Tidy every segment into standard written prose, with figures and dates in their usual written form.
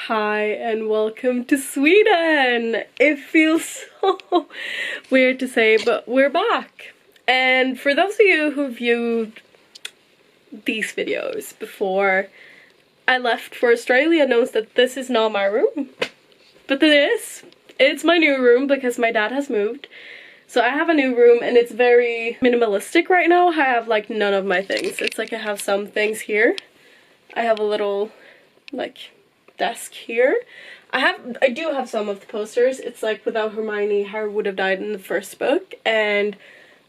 Hi and welcome to Sweden! It feels so weird to say, but we're back. And for those of you who viewed these videos before I left for Australia knows that this is not my room. But it is. It's my new room because my dad has moved. So I have a new room and it's very minimalistic right now. I have like none of my things. It's like I have some things here. I have a little like desk here. I do have some of the posters. It's like without Hermione, Harry would have died in the first book, and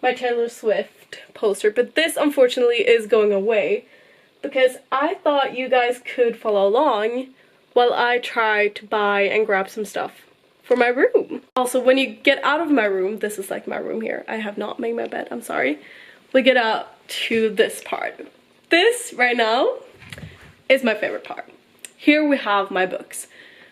my Taylor Swift poster. But this unfortunately is going away because I thought you guys could follow along while I try to buy and grab some stuff for my room. Also, when you get out of my room, this is like my room here. I have not made my bed, I'm sorry. We get out to this part. This right now is my favorite part. Here we have my books.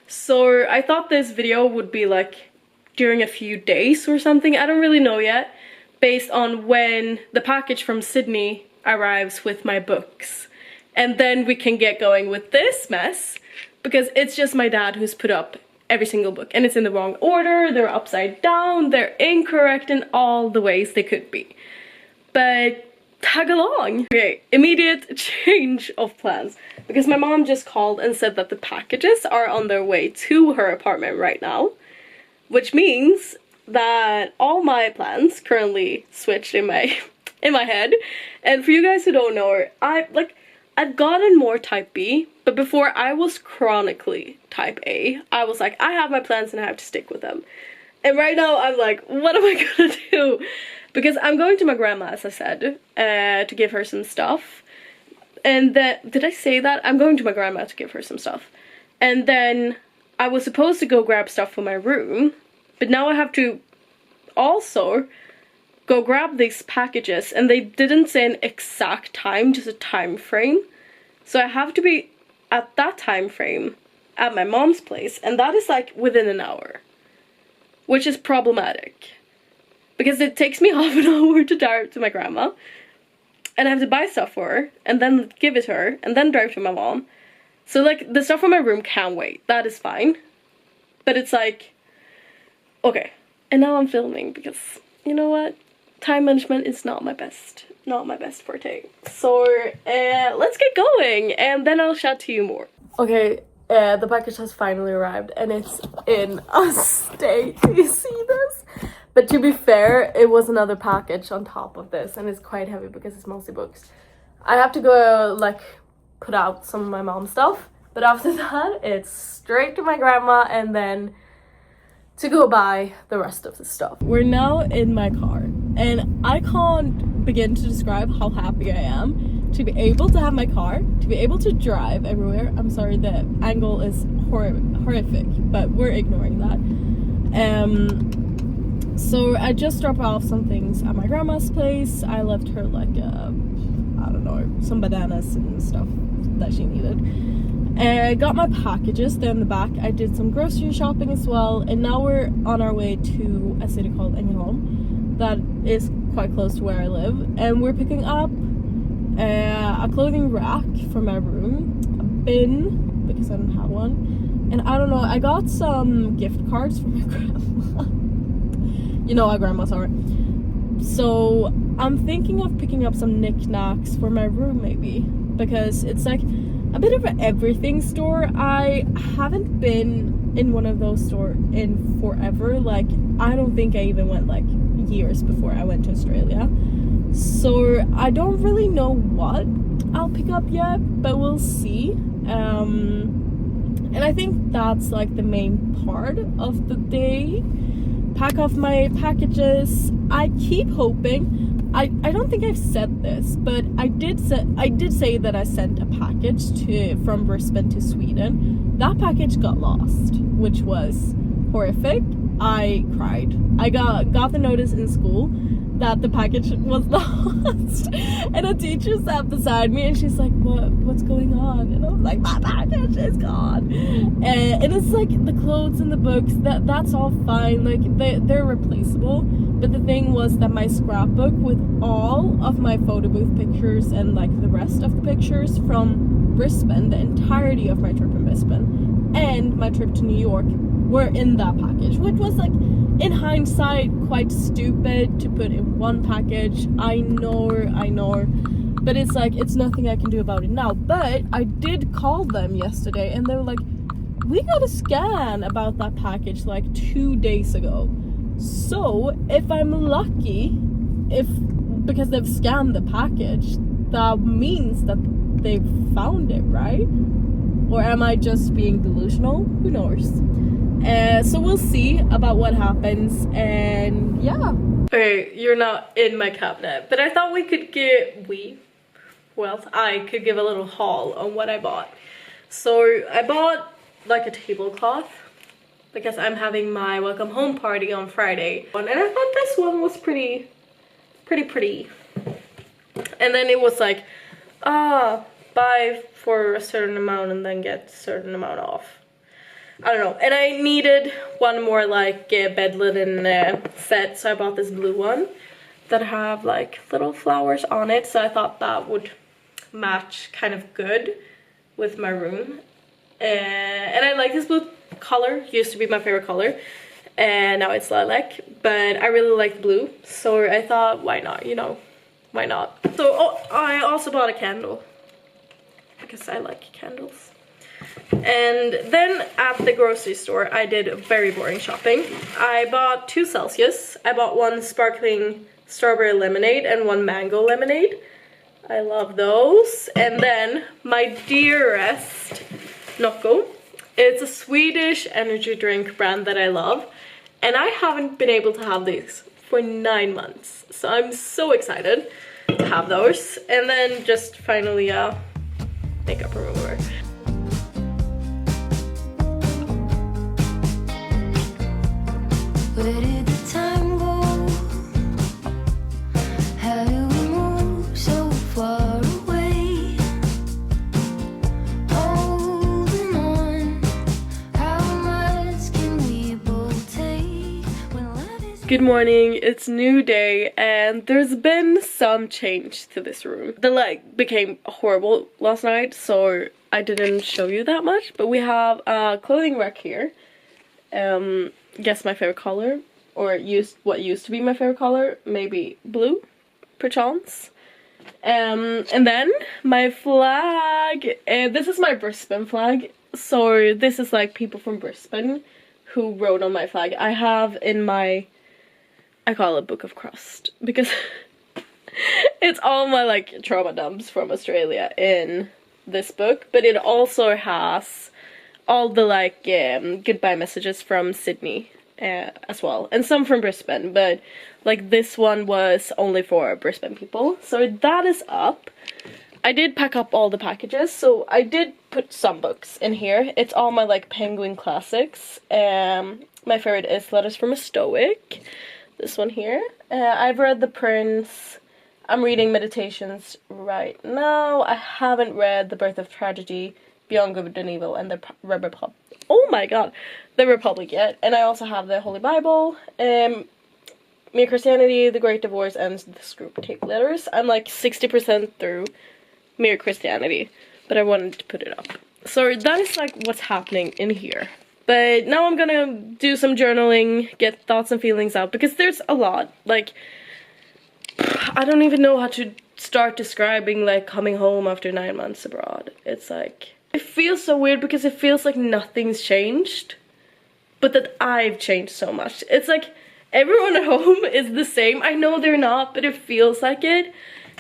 So I thought this video would be like during a few days or something. I don't really know yet, based on when the package from Sydney arrives with my books. And then we can get going with this mess, because it's just my dad who's put up every single book. And it's in the wrong order, they're upside down, they're incorrect in all the ways they could be. But tag along. Okay, immediate change of plans. Because my mom just called and said that the packages are on their way to her apartment right now. Which means that all my plans currently switched in my head. And for you guys who don't know, I've gotten more type B, but before I was chronically type A. I was like, I have my plans and I have to stick with them. And right now I'm like, what am I gonna do? Because I'm going to my grandma, as I said, to give her some stuff. And then, did I say that? I'm going to my grandma to give her some stuff. And then I was supposed to go grab stuff for my room, but now I have to also go grab these packages, and they didn't say an exact time, just a time frame. So I have to be at that time frame at my mom's place, and that is like within an hour, which is problematic. Because it takes me half an hour to drive to my grandma, and I have to buy stuff for her, and then give it to her, and then drive to my mom. So like, the stuff from my room can wait, that is fine. But it's like, okay, and now I'm filming because, you know what? Time management is not my best forte. So let's get going, and then I'll chat to you more. Okay, the package has finally arrived, and it's in a state. Do you see this? But to be fair, it was another package on top of this, and it's quite heavy because it's mostly books. I have to go, like, put out some of my mom's stuff, but after that, it's straight to my grandma, and then to go buy the rest of the stuff. We're now in my car, and I can't begin to describe how happy I am to be able to have my car, to be able to drive everywhere. I'm sorry, the angle is horrific, but we're ignoring that. So I just dropped off some things at my grandma's place. I left her like, I don't know, some bananas and stuff that she needed. I got my packages there in the back. I did some grocery shopping as well. And now we're on our way to a city called Ängelholm that is quite close to where I live. And we're picking up a clothing rack for my room, a bin, because I don't have one. And I don't know, I got some gift cards from my grandma. You know how grandmas are. So I'm thinking of picking up some knickknacks for my room maybe, because it's like a bit of an everything store. I haven't been in one of those stores in forever. Like, I don't think I even went like years before I went to Australia. So I don't really know what I'll pick up yet, but we'll see. And I think that's like the main part of the day. Pack off my packages. I keep hoping, I don't think I've said this, but I did say that I sent a package from Brisbane to Sweden. That package got lost, which was horrific. I cried. I got the notice in school that the package was lost, and a teacher sat beside me and she's like, what's going on? And I was like, my package is gone. And it's like the clothes and the books, that's all fine, like they're replaceable. But the thing was that my scrapbook with all of my photo booth pictures and like the rest of the pictures from Brisbane, the entirety of my trip in Brisbane, and my trip to New York were in that package, which was like, in hindsight, quite stupid to put in one package. I know, but it's like, it's nothing I can do about it now. But I did call them yesterday and they were like, we got a scan about that package like 2 days ago. So if I'm lucky, because they've scanned the package, that means that they've found it, right? Or am I just being delusional? Who knows? So we'll see about what happens, and yeah. Okay, you're not in my cabinet, but I thought we could I could give a little haul on what I bought. So I bought like a tablecloth because I'm having my welcome home party on Friday, and I thought this one was pretty. And then it was like, buy for a certain amount and then get a certain amount off. I don't know. And I needed one more like bed linen set, so I bought this blue one that have like little flowers on it, so I thought that would match kind of good with my room. And I like this blue color, used to be my favorite color, and now it's lilac, but I really like blue, so I thought, why not, you know, why not? So I also bought a candle because I like candles. And then at the grocery store I did very boring shopping. I bought 2 Celsius. I bought 1 sparkling strawberry lemonade and 1 mango lemonade. I love those. And then my dearest Nocco. It's a Swedish energy drink brand that I love, and I haven't been able to have these for 9 months, so I'm so excited to have those. And then just finally makeup remover. Where did the time go? How do we move so far away? Holding on, how much can we both take when life is... Good morning, it's new day, and there's been some change to this room. The light became horrible last night, so I didn't show you that much, but we have a clothing rack here. Guess my favorite color, or what used to be my favorite color, maybe blue, perchance. And then my flag, this is my Brisbane flag, so this is like people from Brisbane who wrote on my flag. I have in my, I call it Book of Crust, because it's all my like trauma dumps from Australia in this book, but it also has all the like goodbye messages from Sydney as well, and some from Brisbane, but like this one was only for Brisbane people, so that is up. I did pack up all the packages, so I did put some books in here. It's all my like Penguin classics. My favorite is Letters from a Stoic, this one here. I've read The Prince. I'm reading Meditations right now. I haven't read The Birth of Tragedy, Beyond Good and Evil, and the Republic. Oh my god, the Republic yet. And I also have the Holy Bible, Mere Christianity, The Great Divorce, and the Screwtape Letters. I'm like 60% through Mere Christianity, but I wanted to put it up. So that is like what's happening in here. But now I'm gonna do some journaling, get thoughts and feelings out, because there's a lot. Like, I don't even know how to start describing like coming home after 9 months abroad. It's like, it feels so weird because it feels like nothing's changed, but that I've changed so much. It's like everyone at home is the same. I know they're not, but it feels like it.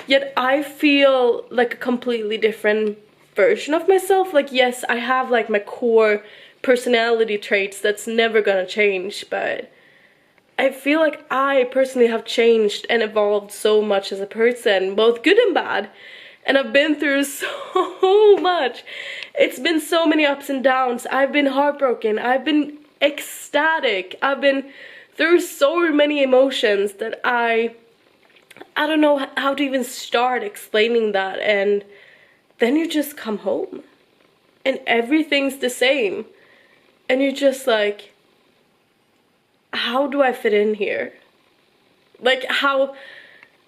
Yet I feel like a completely different version of myself. Like, yes, I have like my core personality traits that's never gonna change, but I feel like I personally have changed and evolved so much as a person, both good and bad. And I've been through so much. It's been so many ups and downs. I've been heartbroken. I've been ecstatic. I've been through so many emotions that I don't know how to even start explaining that. And then you just come home and everything's the same. And you're just like, how do I fit in here? Like, how...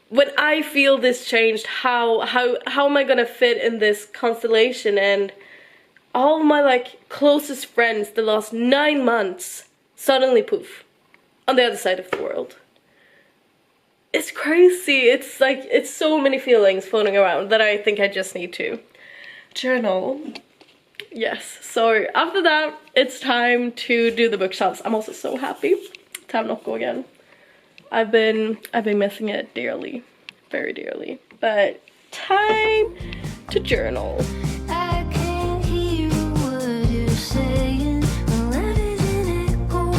when I feel this changed, how am I gonna fit in this constellation? And all my like closest friends the last 9 months suddenly poof on the other side of the world. It's crazy. It's like, it's so many feelings floating around that I think I just need to journal. Yes, so after that it's time to do the bookshelves. I'm also so happy to have Nocco again. I've been missing it dearly, very dearly. But time to journal. I can't hear what you're saying. My life is an echo.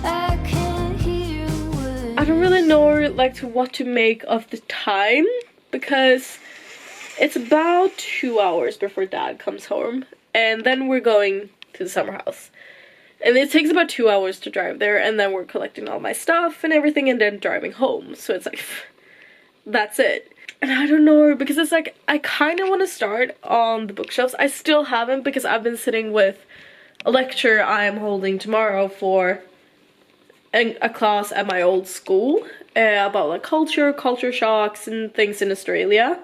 I can't hear what I don't really know like what to make of the time, because it's about 2 hours before Dad comes home, and then we're going to the summer house. And it takes about 2 hours to drive there, and then we're collecting all my stuff and everything and then driving home. So it's like, that's it. And I don't know, because it's like, I kind of want to start on the bookshelves. I still haven't, because I've been sitting with a lecture I'm holding tomorrow for a class at my old school about like culture shocks and things in Australia.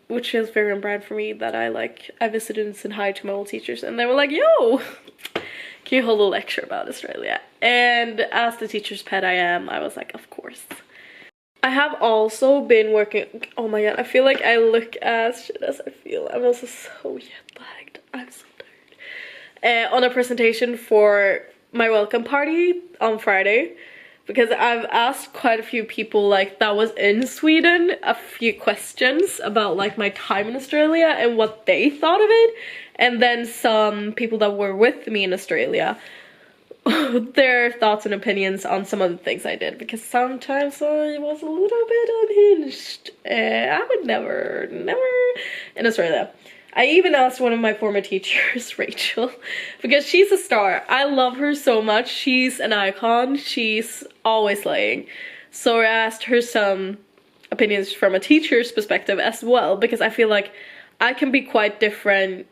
Which is very on brand for me, that I visited and said hi to my old teachers, and they were like, yo, can you hold a lecture about Australia? And as the teacher's pet I am, I was like, of course. I have also been working, oh my god, I feel like I look as shit as I feel. I'm also so jet lagged. I'm so tired. On a presentation for my welcome party on Friday, because I've asked quite a few people like that was in Sweden a few questions about like my time in Australia and what they thought of it, and then some people that were with me in Australia, their thoughts and opinions on some of the things I did, because sometimes I was a little bit unhinged. I would never in Australia. I even asked one of my former teachers, Rachel, because she's a star. I love her so much. She's an icon. She's always slaying. So I asked her some opinions from a teacher's perspective as well, because I feel like I can be quite different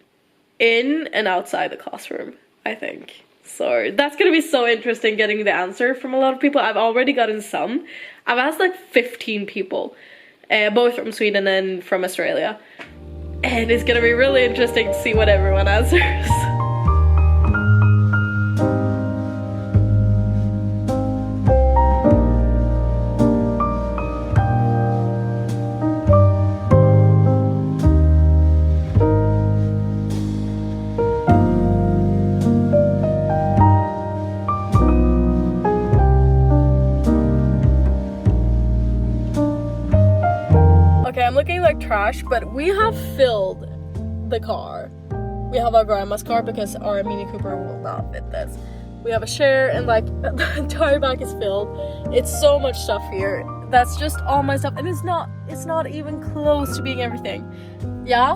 in and outside the classroom, I think. So that's gonna be so interesting getting the answer from a lot of people. I've already gotten some. I've asked like 15 people, both from Sweden and from Australia. And it's gonna be really interesting to see what everyone answers. Okay, I'm looking like trash, but we have filled the car. We have our grandma's car because our Mini Cooper will not fit this. We have a chair, and like the entire back is filled. It's so much stuff here. That's just all my stuff, and it's not even close to being everything. Yeah,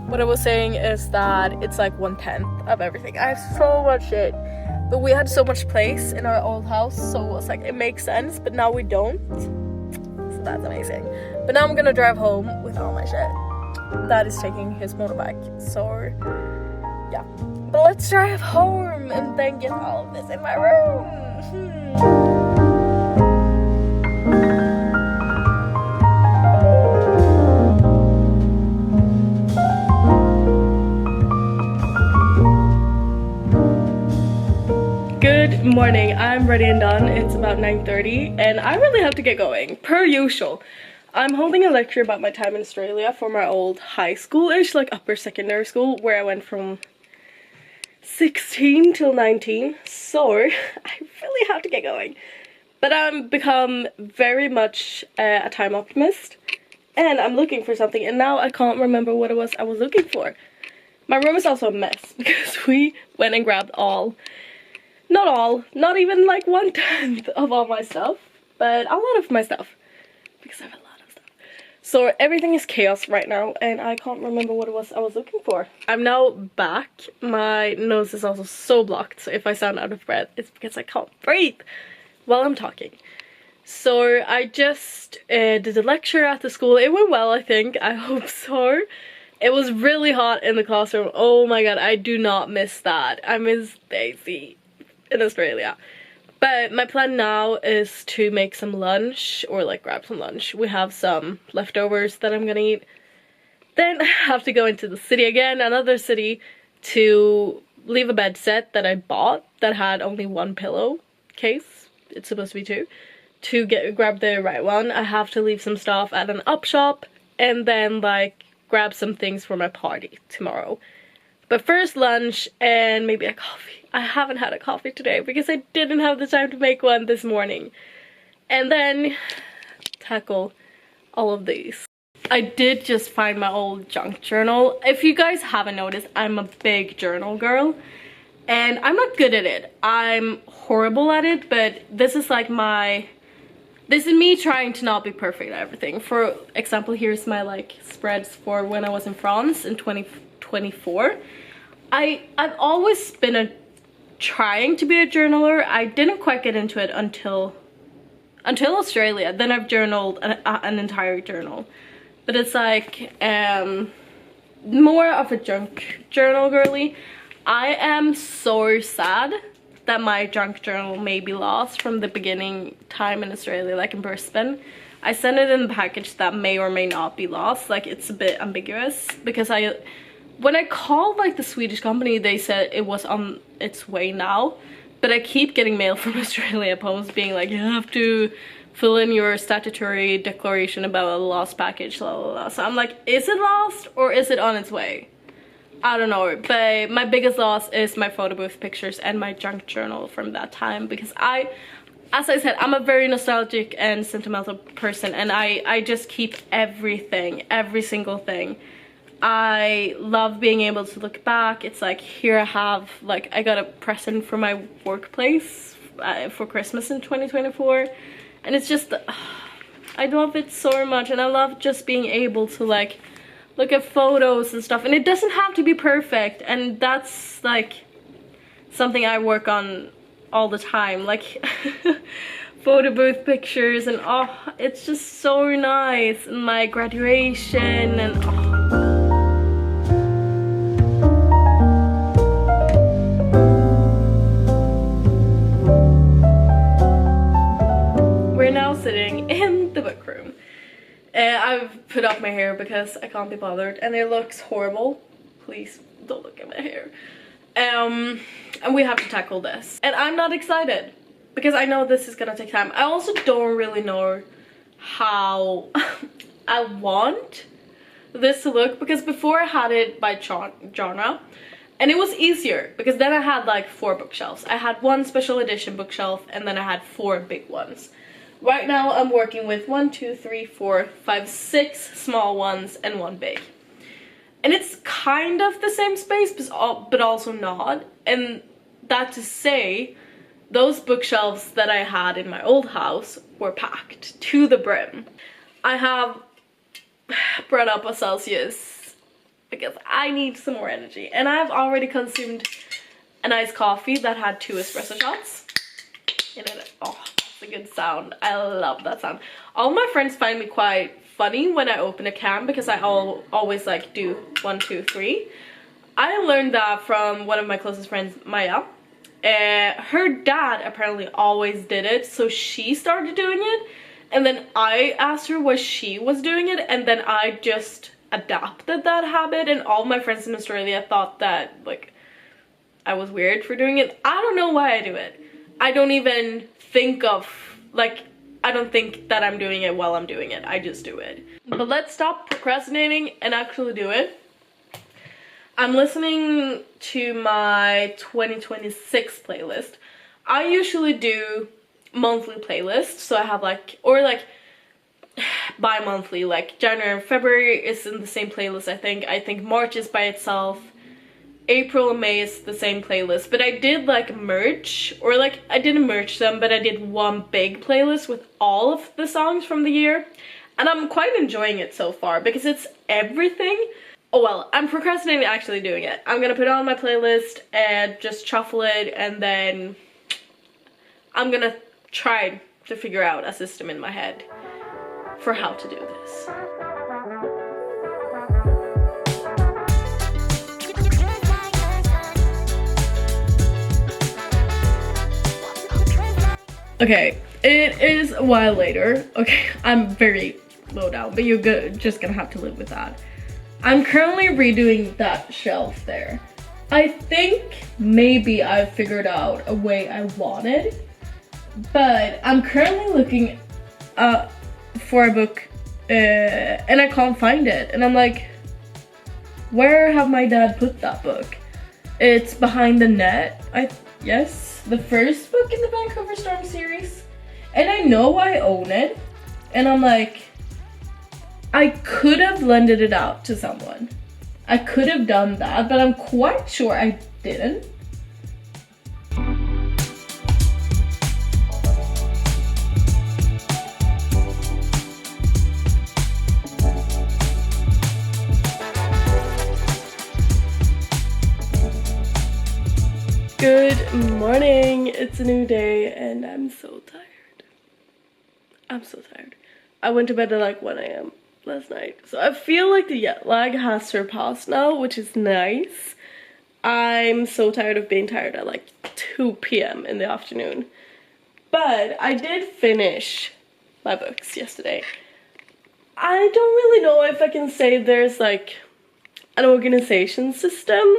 what I was saying is that it's like 1/10 of everything. I have so much shit, but we had so much place in our old house, so it was like, it makes sense, but now we don't. So that's amazing. But now I'm gonna drive home with all my shit. Dad is taking his motorbike, so yeah. But let's drive home and then get all of this in my room. Good morning, I'm ready and done. It's about 9:30 and I really have to get going, per usual. I'm holding a lecture about my time in Australia for my old high school-ish, like upper secondary school, where I went from 16 till 19, so I really have to get going. But I've become very much a time optimist, and I'm looking for something, and now I can't remember what it was I was looking for. My room is also a mess, because we went and grabbed not even like 1/10 of all my stuff, but a lot of my stuff, because I have a lot of stuff. So everything is chaos right now, and I can't remember what it was I was looking for. I'm now back. My nose is also so blocked, so if I sound out of breath, it's because I can't breathe while I'm talking. So I just did a lecture at the school. It went well, I think. I hope so. It was really hot in the classroom. Oh my god, I do not miss that. I miss Daisy in Australia. But my plan now is to make some lunch, or like grab some lunch. We have some leftovers that I'm gonna eat. Then I have to go into the city again, another city, to leave a bed set that I bought that had only one pillow case. It's supposed to be two. To grab the right one, I have to leave some stuff at an up shop and then like grab some things for my party tomorrow. But first lunch and maybe a coffee. I haven't had a coffee today because I didn't have the time to make one this morning. And then tackle all of these. I did just find my old junk journal. If you guys haven't noticed, I'm a big journal girl. And I'm not good at it. I'm horrible at it, but this is like this is me trying to not be perfect at everything. For example, here's my like spreads for when I was in France in 2024. I've always been trying to be a journaler. I didn't quite get into it until Australia. Then I've journaled an entire journal. But it's like more of a junk journal girly. I am so sad that my junk journal may be lost from the beginning time in Australia, like in Brisbane. I sent it in the package that may or may not be lost. Like, it's a bit ambiguous because when I called like the Swedish company, they said it was on its way now, but I keep getting mail from Australia Post being like, you have to fill in your statutory declaration about a lost package, blah, blah, blah. So I'm like, is it lost or is it on its way? I don't know, but my biggest loss is my photo booth pictures and my junk journal from that time, because as I said, I'm a very nostalgic and sentimental person, and I just keep everything, every single thing. I love being able to look back. It's like, here I have, like, I got a present from my workplace for Christmas in 2024, and it's just, I love it so much, and I love just being able to like look at photos and stuff, and it doesn't have to be perfect, and that's like something I work on all the time, like photo booth pictures, and oh, it's just so nice, and my graduation, and oh. We're now sitting in the book room. I've put up my hair because I can't be bothered, and it looks horrible. Please don't look at my hair. And we have to tackle this, and I'm not excited because I know this is gonna take time. I also don't really know how I want this to look, because before I had it by genre, and it was easier because then I had like 4 bookshelves. I had 1 special edition bookshelf, and then I had 4 big ones. Right now I'm working with 1, 2, 3, 4, 5, 6 small ones and 1 big. And it's kind of the same space, but also not. And that to say, those bookshelves that I had in my old house were packed to the brim. I have brought up a Celsius because I need some more energy. And I've already consumed a nice coffee that had 2 espresso shots in it. Oh, a good sound. I love that sound. All my friends find me quite funny when I open a can because I always like do 1, 2, 3. I learned that from one of my closest friends, Maya. Her dad apparently always did it, so she started doing it, and then I asked her why she was doing it, and then I just adapted that habit, and all my friends in Australia thought that like I was weird for doing it. I don't know why I do it. I don't even think of, like, I don't think that I'm doing it while I'm doing it. I just do it. But let's stop procrastinating and actually do it. I'm listening to my 2026 playlist. I usually do monthly playlists, so I have like, or like bi-monthly, like January and February is in the same playlist. I think March is by itself. April and May is the same playlist, but I did like merge, or like I didn't merge them, but I did one big playlist with all of the songs from the year, and I'm quite enjoying it so far because it's everything. Oh well, I'm procrastinating actually doing it. I'm gonna put it on my playlist and just shuffle it, and then I'm gonna try to figure out a system in my head for how to do this. Okay, it is a while later. Okay, I'm very low down, but you're just gonna have to live with that. I'm currently redoing that shelf there. I think maybe I figured out a way I wanted, but I'm currently looking for a book and I can't find it. And I'm like, where have my dad put that book? It's behind the net. Yes, the first book in the Vancouver Storm series. And I know I own it. And I'm like, I could have lended it out to someone. I could have done that, but I'm quite sure I didn't. Good morning, it's a new day and I'm so tired. I'm so tired. I went to bed at like 1 a.m. last night. So I feel like the jet lag has surpassed now, which is nice. I'm so tired of being tired at like 2 p.m. in the afternoon. But I did finish my books yesterday. I don't really know if I can say there's like an organization system.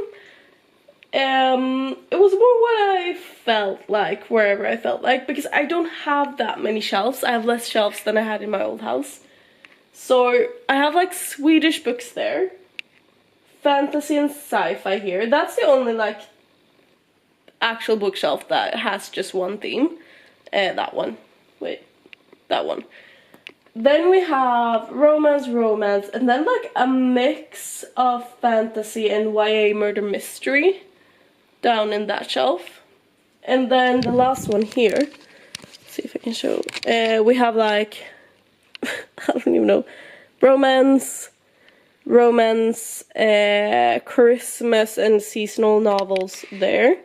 It was more what I felt like, wherever I felt like, because I don't have that many shelves. I have less shelves than I had in my old house. So I have like Swedish books there, fantasy and sci-fi here. That's the only like actual bookshelf that has just one theme. That one. Wait, that one. Then we have romance, and then like a mix of fantasy and YA murder mystery down in that shelf. And then the last one here, let's see if I can show, we have like, I don't even know, romance, Christmas and seasonal novels there.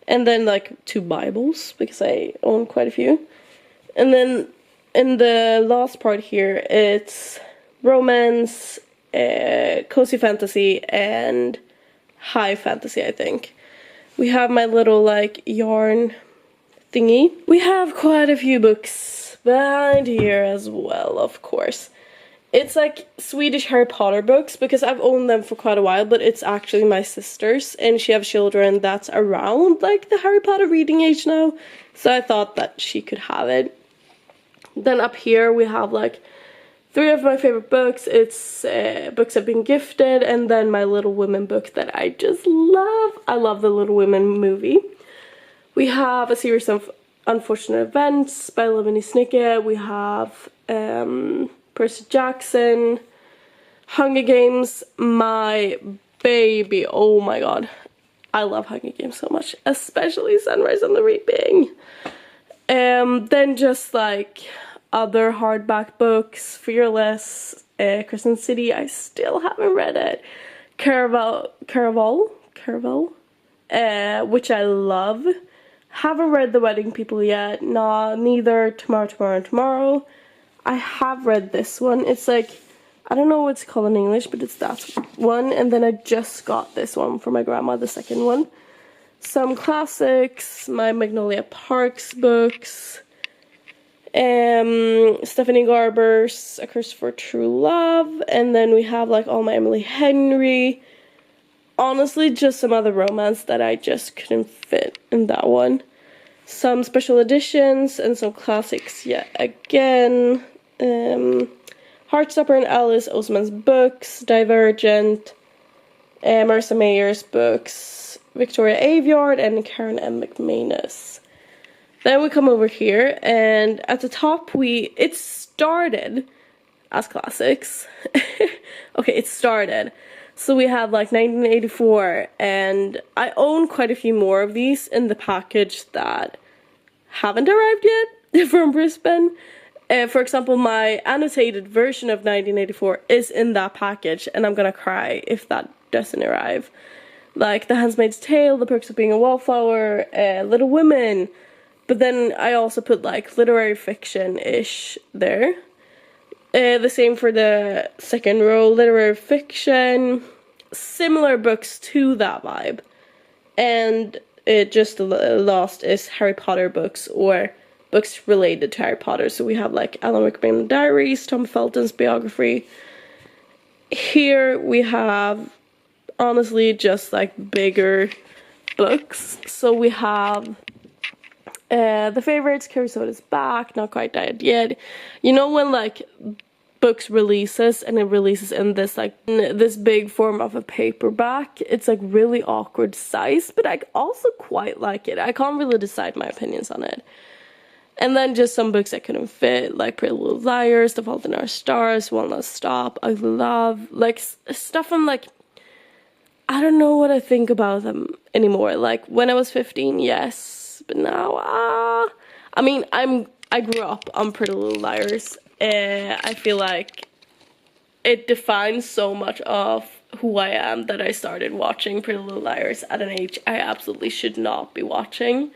And then like 2 Bibles, because I own quite a few. And then in the last part here, it's romance, cozy fantasy, and high fantasy, I think. We have my little like yarn thingy. We have quite a few books behind here as well, of course. It's like Swedish Harry Potter books, because I've owned them for quite a while, but it's actually my sister's, and she has children that's around like the Harry Potter reading age now, so I thought that she could have it. Then up here we have like 3 of my favorite books. It's books I've been gifted, and then my Little Women book that I just love. I love the Little Women movie. We have a series of Unfortunate Events by Lemony Snicket. We have Percy Jackson, Hunger Games, my baby. Oh my god, I love Hunger Games so much, especially Sunrise on the Reaping. Then just like other hardback books, Fearless, Crescent City, I still haven't read it. Caraval, which I love. Haven't read The Wedding People yet. Nah, neither Tomorrow. I have read this one. It's like, I don't know what it's called in English, but it's that one. And then I just got this one for my grandma, the second one. Some classics, my Magnolia Parks books. Stephanie Garber's A Curse for True Love, and then we have like all my Emily Henry. Honestly, just some other romance that I just couldn't fit in that one. Some special editions and some classics yet again. Heartstopper and Alice Oseman's books, Divergent, Marissa Mayer's books, Victoria Aveyard, and Karen M. McManus. Then we come over here, and at the top it started as classics. Okay, it started. So we have like 1984, and I own quite a few more of these in the package that haven't arrived yet from Brisbane. For example, my annotated version of 1984 is in that package, and I'm gonna cry if that doesn't arrive. Like The Handmaid's Tale, The Perks of Being a Wallflower, Little Women. But then I also put like literary fiction-ish there. The same for the second row, literary fiction. Similar books to that vibe. And it just the last is Harry Potter books or books related to Harry Potter. So we have like Alan Rickman Diaries, Tom Felton's biography. here we have honestly just like bigger books. So we have the favorites, Carousel is back, not quite dead yet. You know when like books releases and it releases in this like this big form of a paperback, it's like really awkward size, but I also quite like it. I can't really decide my opinions on it. And then just some books that couldn't fit, like Pretty Little Liars, The Fault in Our Stars, One Last Stop, Ugly Love, like stuff I'm like, I don't know what I think about them anymore. Like when I was 15, yes, but now, I mean, I grew up on Pretty Little Liars. I feel like it defines so much of who I am that I started watching Pretty Little Liars at an age I absolutely should not be watching.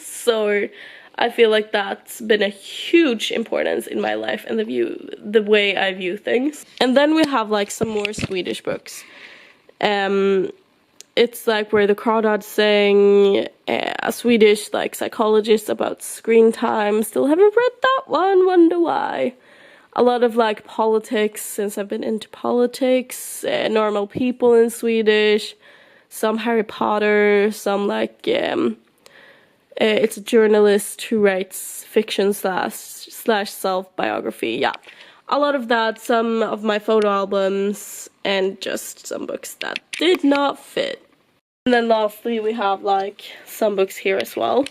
So I feel like that's been a huge importance in my life and the way I view things. And then we have like some more Swedish books. It's like Where the Crawdads Sing, a Swedish like psychologist about screen time. Still haven't read that one, wonder why. A lot of like politics, since I've been into politics, normal people in Swedish, some Harry Potter, some like it's a journalist who writes fiction slash self-biography. Yeah, a lot of that, some of my photo albums, and just some books that did not fit. And then lastly, we have like some books here as well.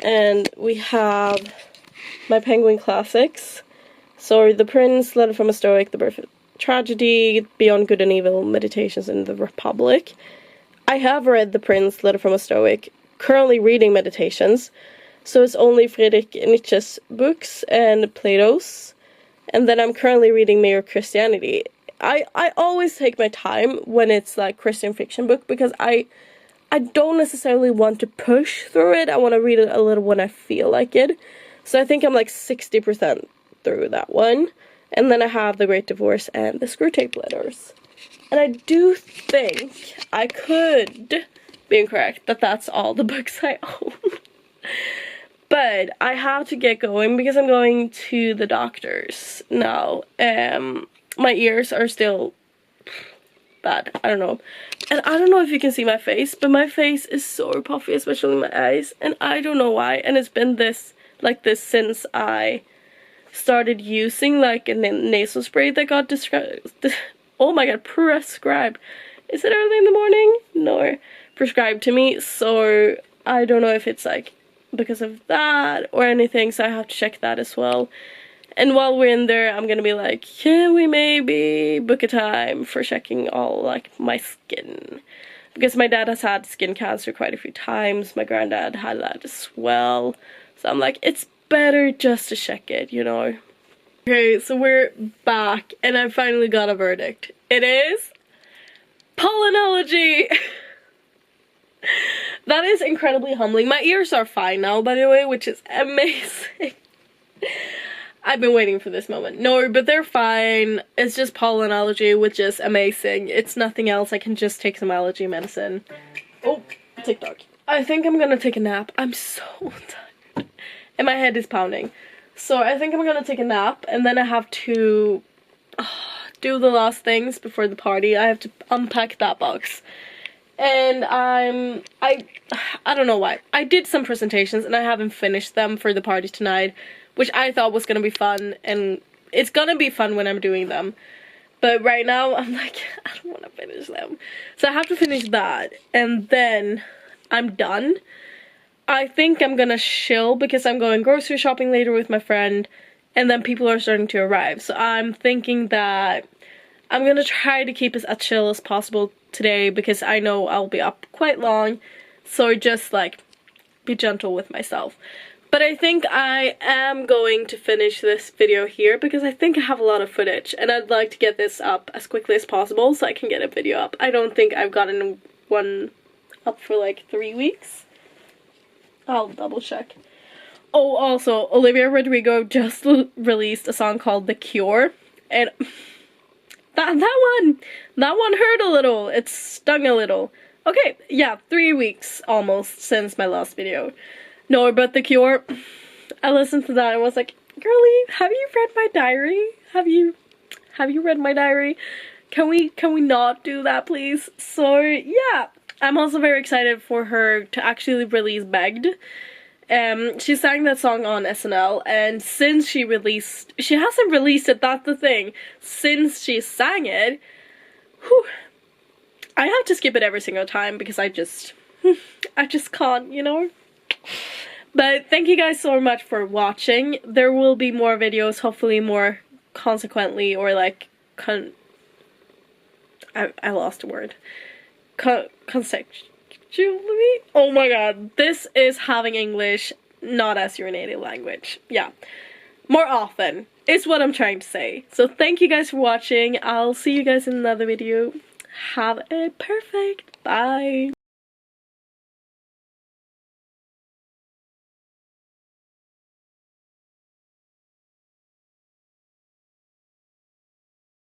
And we have my Penguin classics. So The Prince, Letter from a Stoic, The Birth of Tragedy, Beyond Good and Evil, Meditations in the Republic. I have read The Prince, Letter from a Stoic, currently reading Meditations. So it's only Friedrich Nietzsche's books and Plato's. And then I'm currently reading Mere Christianity. I always take my time when it's like Christian fiction book because I don't necessarily want to push through it. I want to read it a little when I feel like it. So I think I'm like 60% through that one. And then I have The Great Divorce and The Screwtape Letters. And I do think I could be incorrect that that's all the books I own. But I have to get going because I'm going to the doctor's now. My ears are still bad. I don't know. And I don't know if you can see my face, but my face is so puffy, especially my eyes. And I don't know why. And it's been this since I started using like a nasal spray that got oh my god, prescribed. Is it early in the morning? No, prescribed to me. So I don't know if it's like because of that or anything, so I have to check that as well. And while we're in there, I'm gonna be like, can we maybe book a time for checking all like my skin? Because my dad has had skin cancer quite a few times, my granddad had that as well. So I'm like, it's better just to check it, you know? Okay, so we're back and I finally got a verdict. It is pollenology! That is incredibly humbling. My ears are fine now, by the way, which is amazing. I've been waiting for this moment. No, but they're fine. It's just pollen allergy, which is amazing. It's nothing else. I can just take some allergy medicine. Oh, TikTok. I think I'm gonna take a nap. I'm so tired. And my head is pounding. So I think I'm gonna take a nap, and then I have to do the last things before the party. I have to unpack that box. And I don't know why. I did some presentations and I haven't finished them for the party tonight, which I thought was gonna be fun, and it's gonna be fun when I'm doing them. But right now, I'm like, I don't want to finish them. So I have to finish that, and then I'm done. I think I'm gonna chill because I'm going grocery shopping later with my friend, and then people are starting to arrive. So I'm thinking that I'm gonna try to keep it as chill as possible today because I know I'll be up quite long. So just like, be gentle with myself. But I think I am going to finish this video here because I think I have a lot of footage and I'd like to get this up as quickly as possible so I can get a video up. I don't think I've gotten one up for like 3 weeks. I'll double check. Oh, also, Olivia Rodrigo just released a song called The Cure, and that one hurt a little. It stung a little. Okay, yeah, 3 weeks almost since my last video. No, but The Cure, I listened to that and was like, girlie, have you read my diary? Have you Have you read my diary? Can we not do that, please? So yeah, I'm also very excited for her to actually release Begged. She sang that song on SNL, and since she hasn't released it, that's the thing. Since she sang it, whew, I have to skip it every single time because I just can't, you know? But thank you guys so much for watching. There will be more videos, hopefully more consequently, or like, I lost a word. Consecutively? Oh my god, this is having English not as your native language. Yeah, more often is what I'm trying to say. So thank you guys for watching. I'll see you guys in another video. Have a perfect bye.